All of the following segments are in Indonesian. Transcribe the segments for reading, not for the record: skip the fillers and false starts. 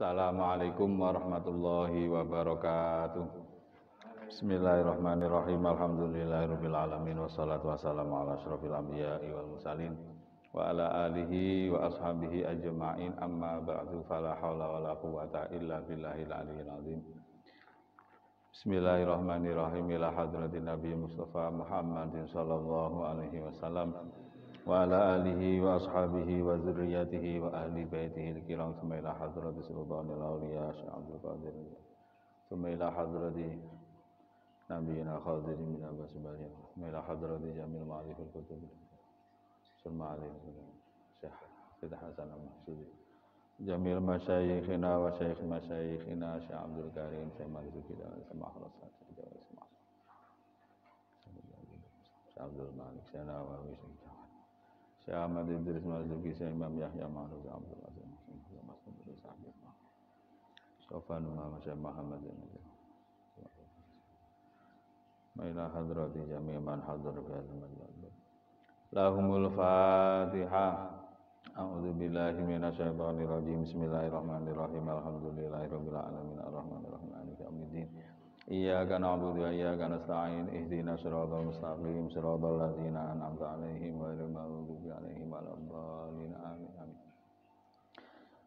Assalamualaikum warahmatullahi wabarakatuh. Bismillahirrahmanirrahim. Alhamdulillahirabbil alamin wassalatu wassalamu ala asyrofil anbiya'i wal mursalin wa ala alihi wa ashabihi ajma'in. Amma ba'du, fala haula wala quwwata illa billahil aliyyil azim. Bismillahirrahmanirrahim. Ila hadratin Nabi Mustafa Muhammadin sallallahu alaihi wasallam wa ala alihi wa ashabihi wa zurriyatihi wa ahli baitihi al-kiram. Thumma ila hadrati sultanil awliya Syekh Abdul Qadir. Thumma ila hadrati nabiyina khadirin min abbas bariya. Thumma ila hadrati jamil ma'arifil kutub. Thumma alaihi Syekh Sayyid Hasan al-Mahsudi. Jamil masyayikhina wa syekh masyayikhina Syekh Abdul Karim Syekh Malik kita sama akhlak Syekh Abdul Malik Syekh Nawawi Syekh Ahmad Idris Marzuki Syekh Imam Yahya Ma'ruf Abdul Aziz Sofan Syekh Muhammad Maila hadrati jami' man hadar fi hadzal majlis. Lahumul Fatihah. A'udzu billahi minasyaitonir rajim. Bismillahirrahmanirrahim. Alhamdulillahirabbil alamin arrahmanir rahim maliki yaumiddin. Iyyaka na'budu wa iyyaka nasta'in. Ihdinas siratal mustaqim, siratal ladzina an'amta 'alaihim ghairil maghdubi 'alaihim waladdallin. Amin.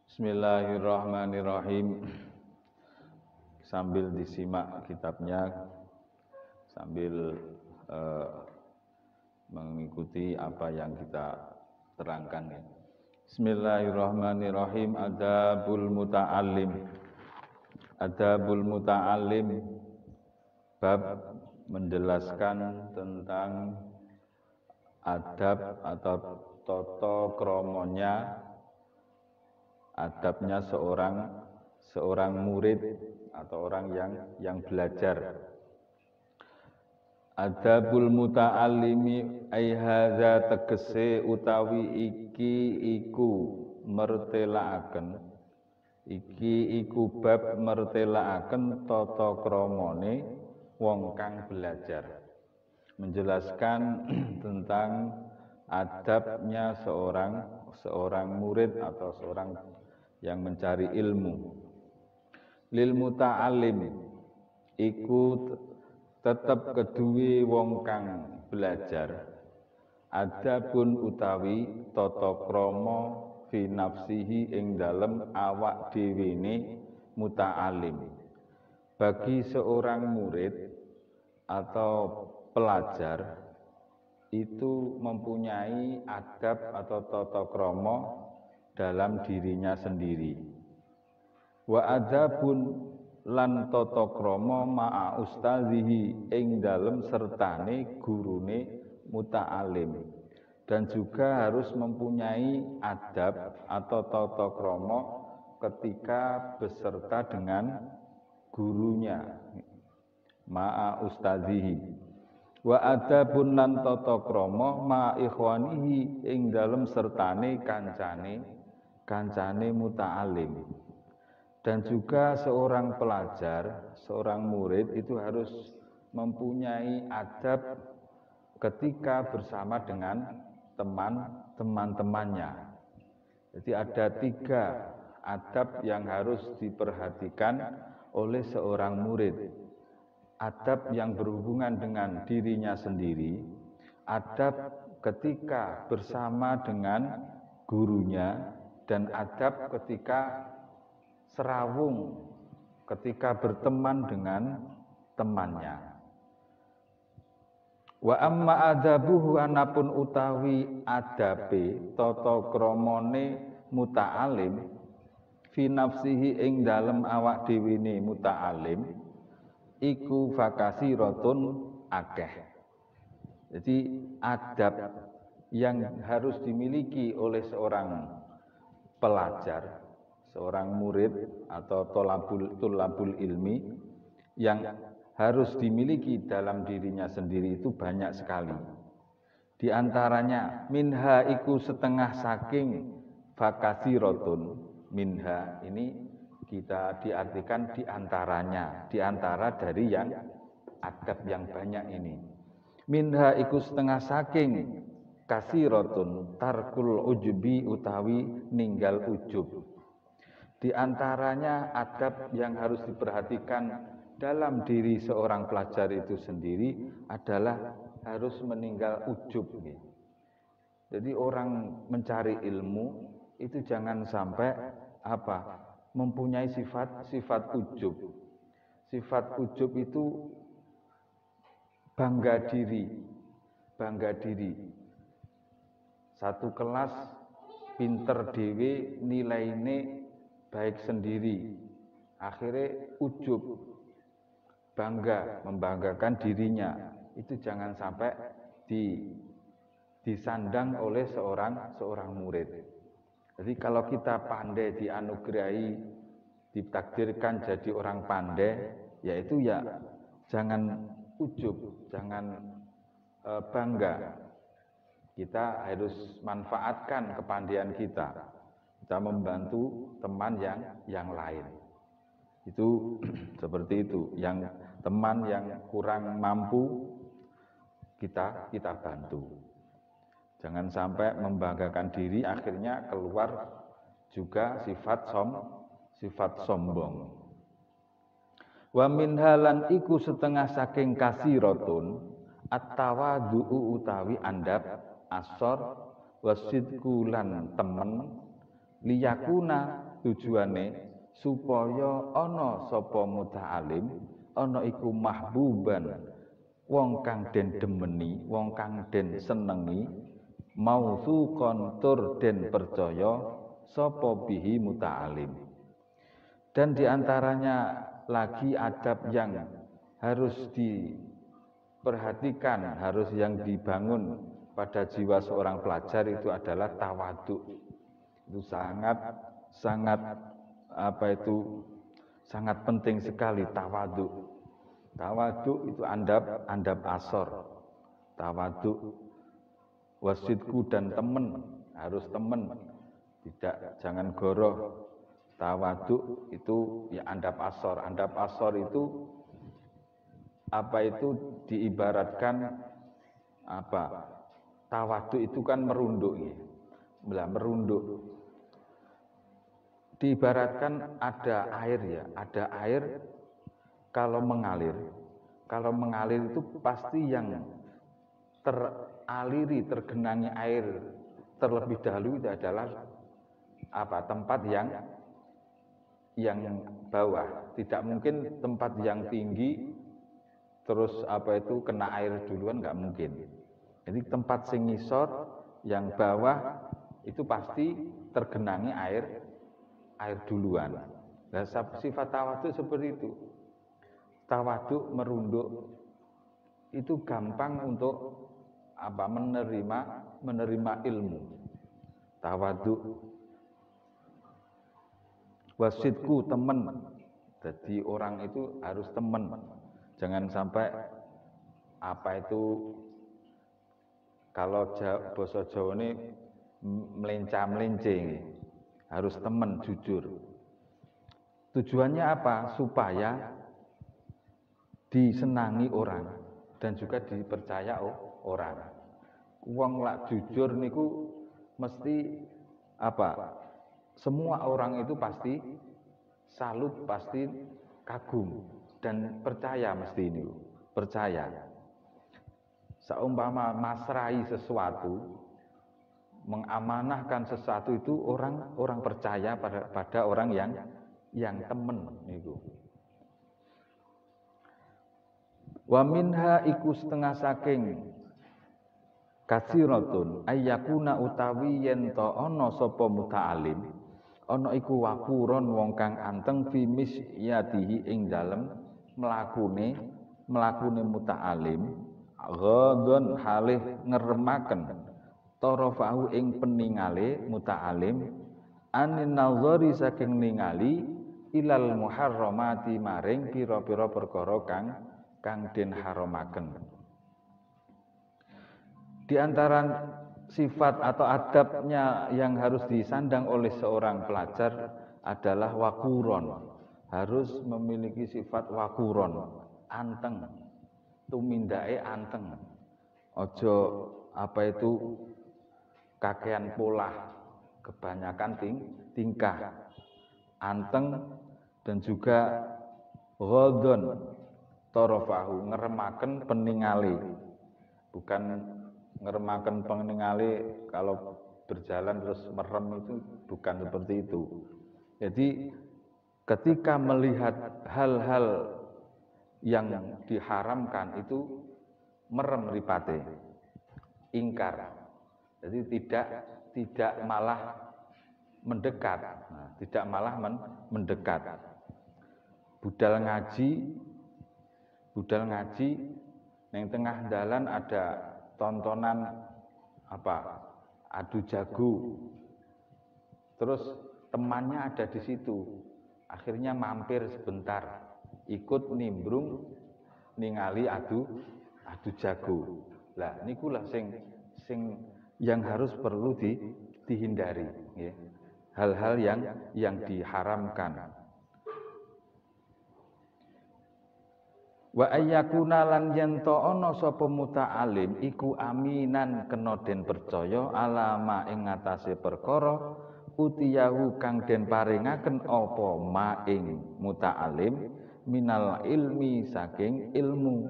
Bismillahirrahmanirrahim. Sambil disimak kitabnya, sambil mengikuti apa yang kita terangkan ya. Bismillahirrahmanirrahim. Adabul muta'allim. Adabul muta'allim, bab menjelaskan tentang adab atau tata kromonya, adabnya seorang murid atau orang yang belajar. Adabul muta'allimi ai hadza tegese utawi iki iku mertelaaken, iki iku bab mertelaaken tata kramane wong kang belajar, menjelaskan tentang adabnya seorang murid atau seorang yang mencari ilmu. Lil muta'allim iku tetep keduwe wong kang belajar adabun utawi tata krama fi nafsihi ing dalem awak dhewene muta'alim. Bagi seorang murid atau pelajar itu mempunyai adab atau tata krama dalam dirinya sendiri. Wa adabun lan tata krama ma'a ustazihi ing dalem sertane gurune muta'alim, dan juga harus mempunyai adab atau tata krama ketika beserta dengan gurunya ma'a ustazihi. Wa adabun lan tata krama ma'a ikhwanihi ing dalem sertane kancane muta'alim. Dan juga seorang pelajar, seorang murid itu harus mempunyai adab ketika bersama dengan teman-temannya. Jadi ada 3 adab yang harus diperhatikan oleh seorang murid. Adab yang berhubungan dengan dirinya sendiri, adab ketika bersama dengan gurunya, dan adab ketika serawung, ketika berteman dengan temannya. Wa amma adabuhu anapun utawi adabe tata kramane muta'alim fi nafsihi ing dalem awak dhewene muta'alim iku fakasiratun akeh. Jadi adab yang harus dimiliki oleh seorang pelajar, seorang murid atau tolabul ilmi yang harus dimiliki dalam dirinya sendiri itu banyak sekali. Di antaranya minha iku setengah saking fakasiratun. Minha ini kita diartikan di antaranya, di antara dari yang adab yang banyak ini. Minha iku setengah saking kasiratun tarkul ujubi utawi ninggal ujub. Di antaranya adab yang harus diperhatikan dalam diri seorang pelajar itu sendiri adalah harus meninggal ujub. Jadi orang mencari ilmu itu jangan sampai mempunyai sifat ujub. Sifat ujub itu bangga diri. Satu kelas pinter dewe nilainya baik sendiri, akhirnya ujub, membanggakan dirinya. Itu jangan sampai disandang oleh seorang murid. Jadi kalau kita pandai, dianugerahi, ditakdirkan jadi orang pandai, yaitu jangan ujub, jangan bangga. Kita harus manfaatkan kepandaian kita membantu teman yang lain. Itu seperti itu. Yang teman yang kurang mampu kita bantu. Jangan sampai membanggakan diri, akhirnya keluar juga sifat sombong. Wa min halan iku setengah saking kasiratun at-tawadhu utawi andap asor wasidku lan temen liyakuna tujuane supaya ana sapa muta'alim ana iku mahbuban wong kang den demeni, wong kang den senengi, mausuqon tur den percaya sapa bihi muta'alim. Dan diantaranya lagi adab yang harus diperhatikan, harus yang dibangun pada jiwa seorang pelajar itu adalah tawadhu. Itu sangat penting sekali tawadhu. Tawadhu itu andap asor. Tawadhu wasidku dan temen, harus temen, jangan goroh. Tawadhu itu andap asor. Andap asor itu diibaratkan tawadhu itu kan merunduk ya. Merunduk. Diibaratkan ada air kalau mengalir itu pasti yang tergenangi air terlebih dahulu itu adalah tempat yang bawah. Tidak mungkin tempat yang tinggi terus kena air duluan, nggak mungkin. Jadi tempat sing ngisor yang bawah itu pasti tergenangi air duluan. Nah, sifat tawadhu seperti itu. Tawadhu merunduk itu gampang untuk menerima ilmu. Tawadhu wasidku temen. Jadi orang itu harus temen. Jangan sampai kalau bahasa Jawa ini melenca-melenceng. Harus temen, jujur. Tujuannya apa? Supaya disenangi orang dan juga dipercaya orang. Wong lak jujur niku mesti semua orang itu pasti salut, pasti kagum dan percaya mesti ini. Percaya. Seumpama masrai sesuatu, mengamanahkan sesuatu itu orang percaya pada orang yang temen niku. Wa minha iku setengah saking kasiratun ayyakuna utawi yen to ana sapa muta'alim ana iku wakuron wong kang anteng fi misyatihi ing dalem mlakune muta'alim ghadon halih ngeremaken tarafahu ing peningale muta'alim anin nazari saking ningali ilal muharramati maring pira-pira perkara kang den haramaken. Di antara sifat atau adabnya yang harus disandang oleh seorang pelajar adalah wakuron. Harus memiliki sifat wakuron, anteng. Tumindake anteng. Ojo kakean pola, kebanyakan tingkah. anteng dan juga ghadon tarafahu ngeremaken peningale. Bukan ngeremaken peningale kalau berjalan terus merem itu bukan seperti itu. Jadi ketika melihat hal-hal yang diharamkan itu merem ripate, ingkar. Jadi tidak malah mendekat, tidak malah mendekat. Budal ngaji, yang tengah dalan ada tontonan adu jago. Terus temannya ada di situ, akhirnya mampir sebentar, ikut nimbrung ningali adu jago. Lah nikulah sing yang harus perlu dihindari, ya. Hal-hal yang diharamkan. Wa ayyakuna lan yen to ana sapa muta'alim iku aminan kena den percaya alama ing ngatasé perkara utiyahu kang den paringaken apa ma ing muta'alim minal ilmi saking ilmu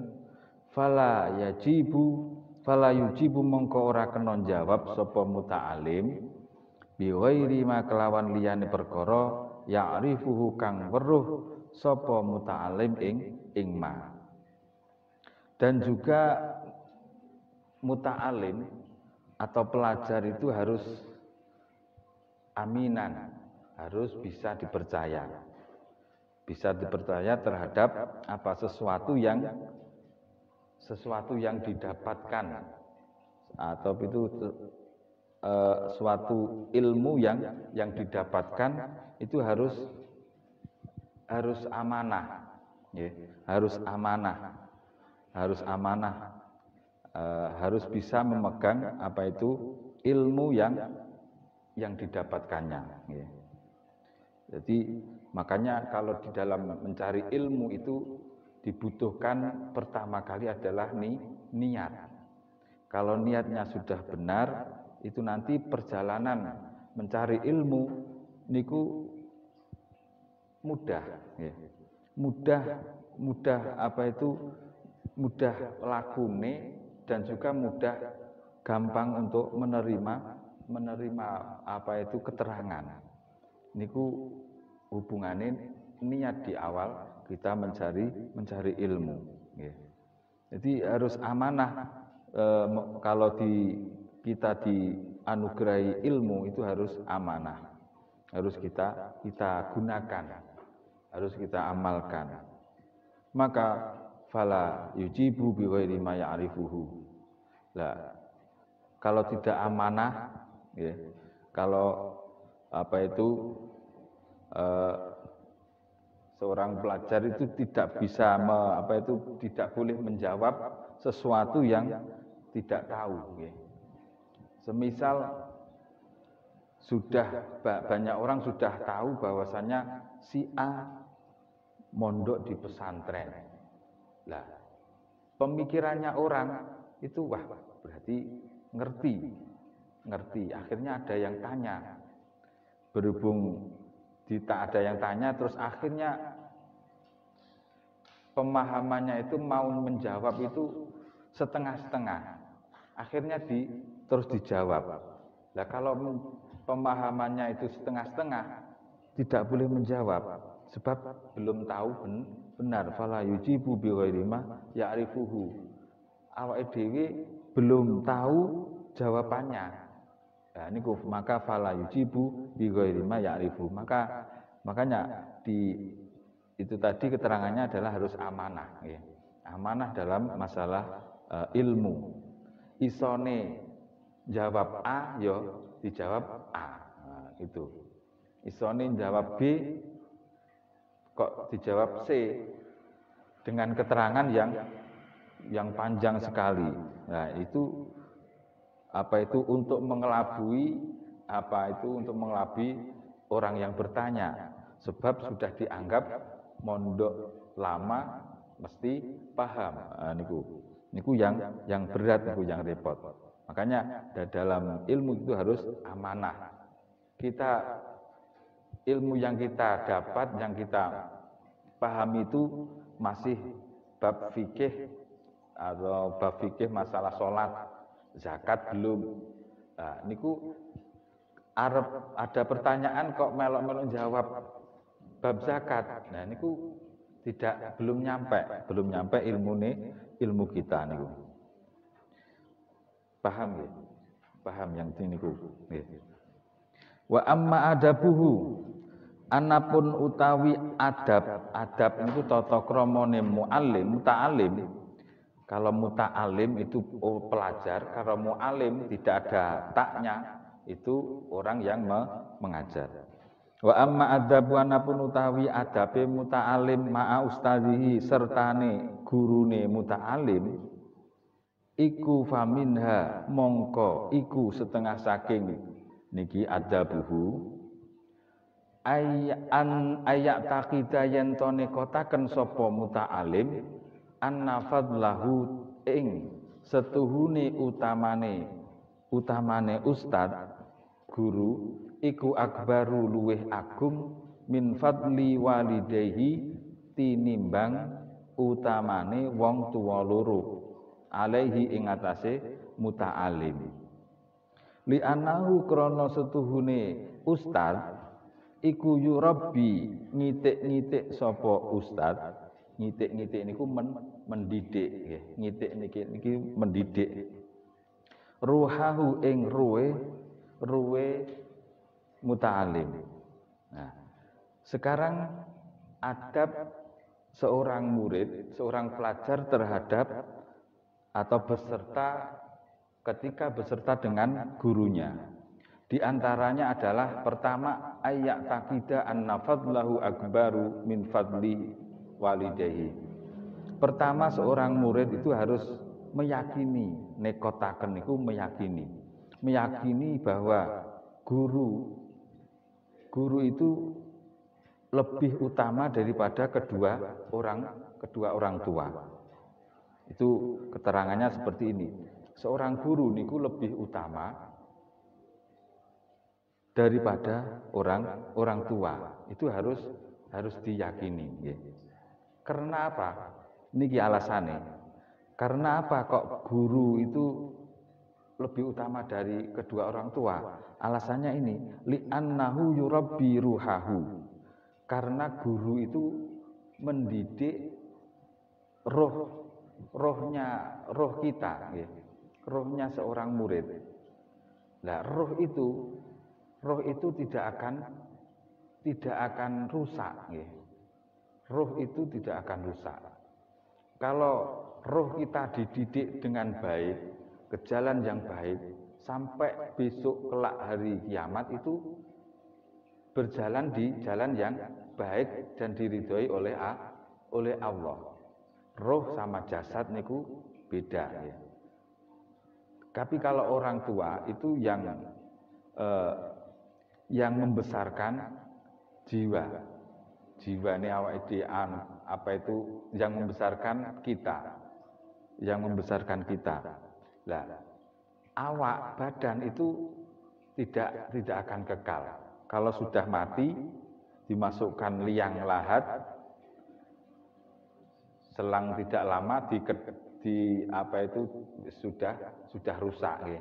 fala yujibu mongko ora kena jawab sapa muta'alim bi ghairi ma kelawan liyane perkara ya'rifuhu kang weruh sapa muta'alim ing ma. Dan juga muta'alim atau pelajar itu harus aminan, harus bisa dipercaya. Bisa dipercaya terhadap sesuatu yang didapatkan atau itu suatu ilmu yang didapatkan itu harus amanah, ya, harus amanah, harus bisa memegang ilmu yang didapatkannya, ya. Jadi makanya kalau di dalam mencari ilmu itu dibutuhkan pertama kali adalah niat. Kalau niatnya sudah benar, itu nanti perjalanan mencari ilmu niku mudah, ya. Mudah lakune dan juga mudah gampang untuk menerima keterangan. Niku hubungannya niat di awal kita mencari ilmu, ya. Jadi harus amanah. Kalau kita dianugerahi ilmu itu harus amanah, harus kita gunakan, harus kita amalkan. Maka fala yujibu bi ghairi ma ya'rifuhu. Lah kalau tidak amanah, ya, kalau seorang pelajar itu tidak bisa tidak boleh menjawab sesuatu yang tidak tahu, ya. Semisal banyak orang sudah tahu bahwasanya si A mondok di pesantren. Lah, pemikirannya orang itu berarti ngerti. Akhirnya ada yang tanya. Berhubung tak ada yang tanya, terus akhirnya pemahamannya itu mau menjawab itu setengah-setengah. Akhirnya terus dijawab. Lah kalau pemahamannya itu setengah-setengah, tidak boleh menjawab sebab belum tahu benar. Fala yujibu bi ghairi ma ya'rifuhu. Awake dhewe belum tahu jawabannya. Nah, niku maka fala yujibu bi ghairi ma ya'rifu. Makanya itu tadi keterangannya adalah harus amanah, ya. Amanah dalam masalah ilmu. Isone jawab A, yo dijawab A. Nah, itu. Isone jawab B, kok dijawab C dengan keterangan yang panjang sekali. Nah, itu untuk mengelabui orang yang bertanya, sebab sudah dianggap mondok lama mesti paham. Nah, niku yang berat, niku yang repot. Makanya dalam ilmu itu harus amanah. Kita ilmu yang kita dapat, yang kita pahami itu masih bab fikih atau bab fikih masalah sholat, zakat belum. Nah, niku arep ada pertanyaan kok melok-melok jawab bab zakat. Nah, niku belum nyampe ilmu kita niku. Paham ya? Paham yang ini niku. Wa amma adabuhu, anapun utawi adab niku tata kramane muta'alim. Kalau muta'alim itu pelajar, kalau mu'alim tidak ada taknya, itu orang yang mengajar. Wa amma adabu, anapun utawi adabe muta'alim ma'a ustadzihi sertane gurune muta'alim, iku faminha mongko iku setengah saking niki adabuhu ayak takida yen to nekotaken sapa muta'alim anna fadlahu ing setuhune utamane ustad guru iku akbaru luweh agung min fadli walidayhi tinimbang utamane wong tuwa loro alaihi ing atase muta'alim li anahu krana setuhune ustad iku yurabbi ngitik-ngitik sapa ustad. Ngitik-ngitik niku mendidik nggih. Ngitik niki mendidik ruhahu ing ruwe muta'alim. Nah, sekarang adab seorang murid, seorang pelajar terhadap atau ketika beserta dengan gurunya. Di antaranya adalah pertama ayat takida anna fadlahu akbaru min fadli walidayhi. Pertama seorang murid itu harus meyakini, nekotaken niku meyakini bahwa guru itu lebih utama daripada kedua orang tua. Itu keterangannya seperti ini. Seorang guru niku lebih utama daripada orang tua. Itu harus diyakini nggih. Karena apa? Niki alasannya. Karena apa kok guru itu lebih utama dari kedua orang tua? Alasannya ini, li'annahu yurabbi ruhahu. Karena guru itu mendidik roh kita, ya. Rohnya seorang murid. Nah, roh itu tidak akan rusak, ya. Roh itu tidak akan rusak. Kalau roh kita dididik dengan baik, ke jalan yang baik, sampai besok kelak hari kiamat itu berjalan di jalan yang baik dan diridhoi oleh Allah. Roh sama jasad niku beda, ya. Tapi kalau orang tua itu yang membesarkan jiwa ini awak idean apa itu yang membesarkan kita, Lah, awak badan itu tidak akan kekal. Kalau sudah mati, dimasukkan liang lahat, selang tidak lama sudah rusak, ya.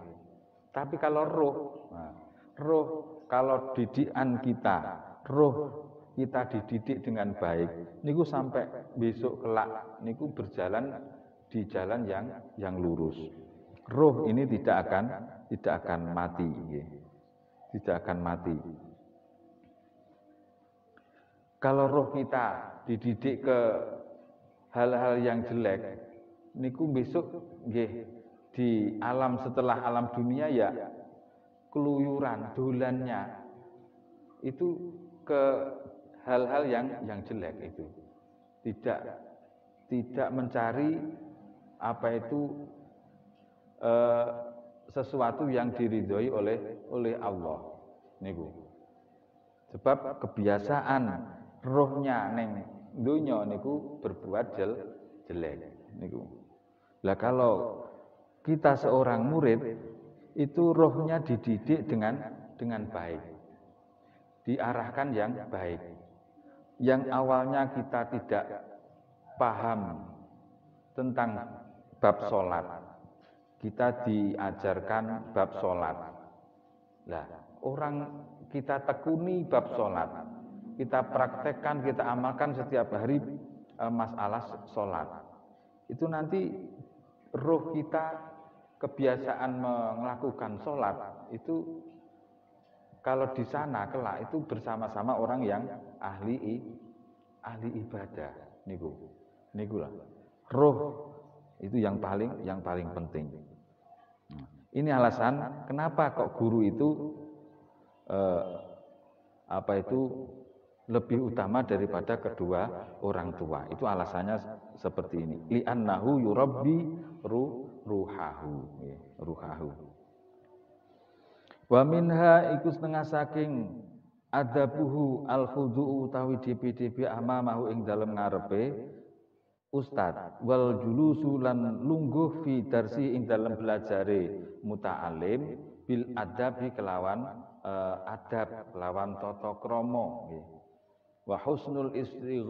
Tapi kalau roh kalau didikan kita, roh kita dididik dengan baik, niku sampai besok kelak niku berjalan di jalan yang lurus. Roh ini tidak akan mati, ya. Tidak akan mati. Kalau roh kita dididik ke hal-hal yang jelek, niku besok nggih di alam setelah alam dunia ya keluyuran dolannya itu ke hal-hal yang jelek itu. Tidak mencari apa itu sesuatu yang diridhoi oleh Allah niku. Sebab kebiasaan rohnya neng dunya niku berbuat jelek niku. Lah kalau kita seorang murid itu rohnya dididik dengan baik. diarahkan yang baik. Yang awalnya kita tidak paham tentang bab sholat, kita diajarkan bab sholat. Nah, orang kita tekuni bab sholat, kita praktekkan, kita amalkan setiap hari masalah sholat. Itu nanti roh kita kebiasaan melakukan sholat itu kalau di sana kelak itu bersama-sama orang yang ahli ibadah niku lah. Roh itu yang paling penting. Ini alasan kenapa kok guru itu lebih utama daripada kedua orang tua. Itu alasannya seperti ini. Li'annahu yurabbi ruhahu. Wa minha iku setengah saking adabuhu al-khudu'u utawi dp amamahu ing dalem ngarepe ustad wal julusu lan lungguh fi darsi ing dalem belajare muta'alim bil adabi kelawan adab kelawan tata krama nggih. Wa husnul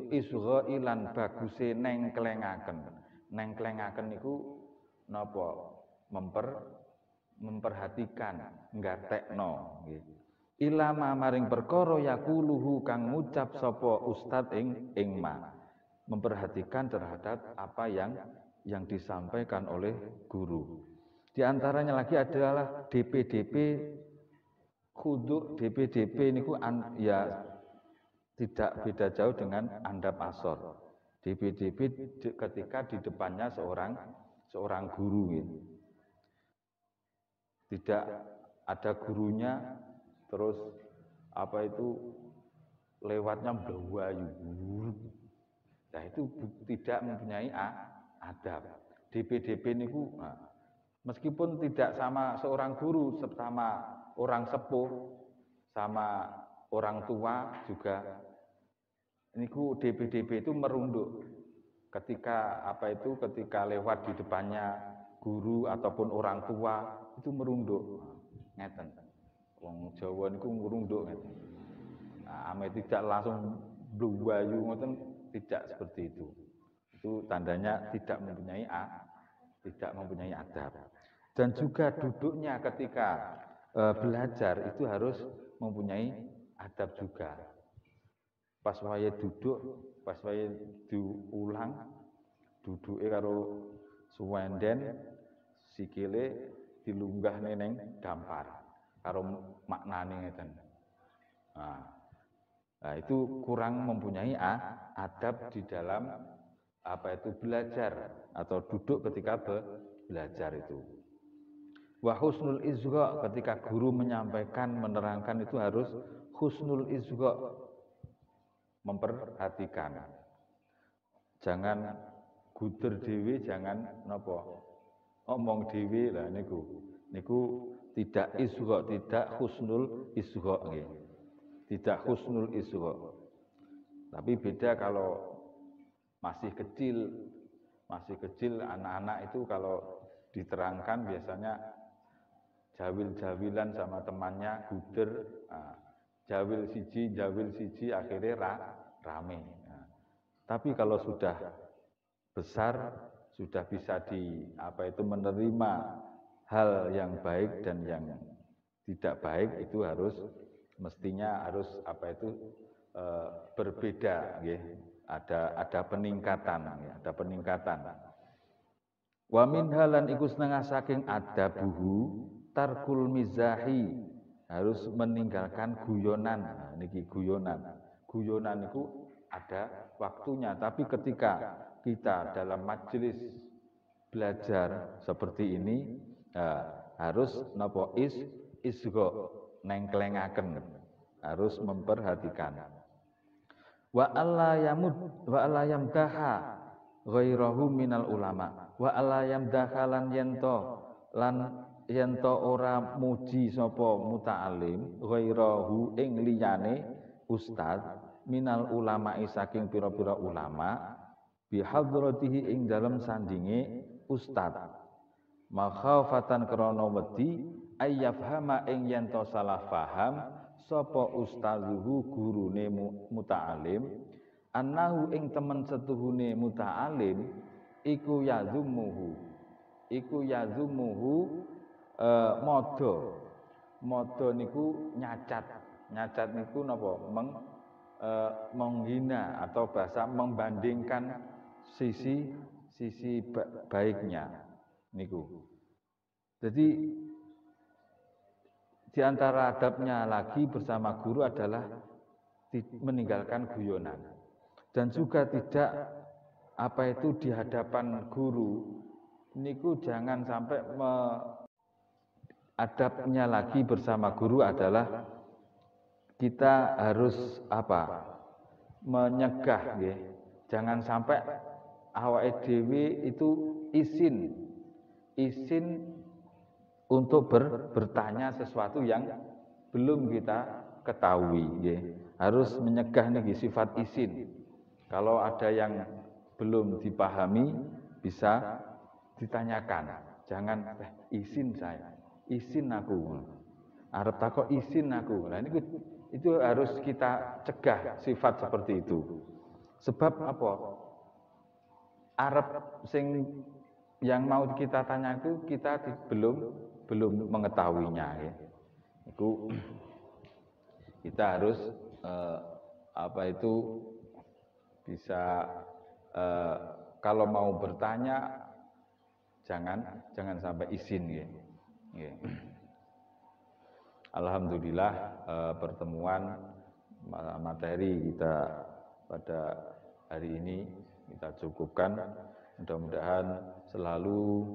isgha'i lan baguse nengklengaken. Nengklengaken niku napa? Memperhatikan, nggatekno nggih. Ilama maring perkara yakuluhu kang ngucap sapa ustad ing ma. Memperhatikan terhadap apa yang disampaikan oleh guru. Di antaranya lagi adalah DP khudu DP niku ya tidak beda jauh dengan andap asor. DP ketika di depannya seorang guru gitu. Tidak ada gurunya terus lewatnya blawayu. Nah itu tidak mempunyai adab. DP niku meskipun tidak sama seorang guru, sama orang sepuh, sama orang tua juga niku DP itu merunduk ketika ketika lewat di depannya guru ataupun orang tua itu merunduk ngeten. Wong Jawa niku merunduk ngeten. Ame tidak langsung blawayu ngoten, tidak seperti itu. Itu tandanya tidak mempunyai adab. Dan juga duduknya ketika belajar itu harus mempunyai adab juga. Pas wayahe duduk, pas wayahe diulang, duduke karo suwenden, sikile dilunggah neneng dampar karo maknane ngeten. Nah, itu kurang mempunyai adab di dalam belajar atau duduk ketika belajar itu. Wa husnul izgha, ketika guru menyampaikan, menerangkan itu harus husnul izgha, memperhatikan. Jangan guder dhewe, jangan omong dhewe lah niku tidak izgha, tidak husnul izgha nggih. Tidak husnul izgha. Tapi beda kalau masih kecil anak-anak itu kalau diterangkan biasanya jawil-jawilan sama temannya guder, jawil siji akhirnya rame. Tapi kalau sudah besar, sudah bisa menerima hal yang baik dan yang tidak baik, itu mestinya harus berbeda nggih. Ada peningkatan. Wa min halan iku setengah saking adabuhu tarkul mizahi, harus meninggalkan guyonan. Niki guyonan niku ada waktunya, tapi ketika kita dalam majelis belajar seperti ini harus isgha, nengklengaken, harus memperhatikan. Wa alla yamdaha ghairahu minal ulama. Wa alla yamdaha lan yento ora muji sapa muta'alim ghairahu ing liyane ustad minal ulama saking pira-pira ulama bihadratihi ing dalem sandinge ustad makhafatan krana wedi ayyafhama ing yento salah paham sapa ustazuhu gurune muta'alim annahu ing temen setuhune muta'alim iku yazumuhu modo niku nyacat niku napa menghina atau bahasa membandingkan sisi baiknya niku. Jadi di antara adabnya lagi bersama guru adalah meninggalkan guyonan dan juga tidak di hadapan guru niku jangan sampai adabnya lagi bersama guru adalah kita harus menyegah nggih. Jangan sampai awake dhewe itu izin untuk bertanya sesuatu yang belum kita ketahui nggih. Harus menyegah niki sifat izin. Kalau ada yang belum dipahami bisa ditanyakan. Jangan izin saya, izin aku. Arep takok izin aku. Nah ini itu harus kita cegah sifat seperti itu. Sebab apa? Arep sing yang mau kita tanya itu kita belum mengetahuinya ya. Itu kita harus bisa kalau mau bertanya jangan sampai izin ya. Alhamdulillah pertemuan materi kita pada hari ini kita cukupkan. Mudah-mudahan selalu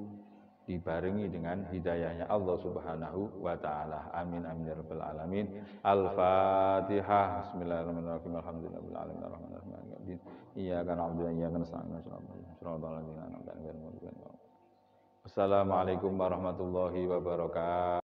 dibarengi dengan hidayahnya Allah Subhanahu wa taala. Amin amin ya rabbal alamin. Al-Fatihah. Bismillahirrahmanirrahim. Alhamdulillahirabbil alamin arrahmanirrahim maliki yaumiddin. Iyyaka na'budu wa iyyaka nasta'in. Shiratal ladzina an'amta 'alaihim ghairil maghdubi 'alaihim. Assalamualaikum warahmatullahi wabarakatuh.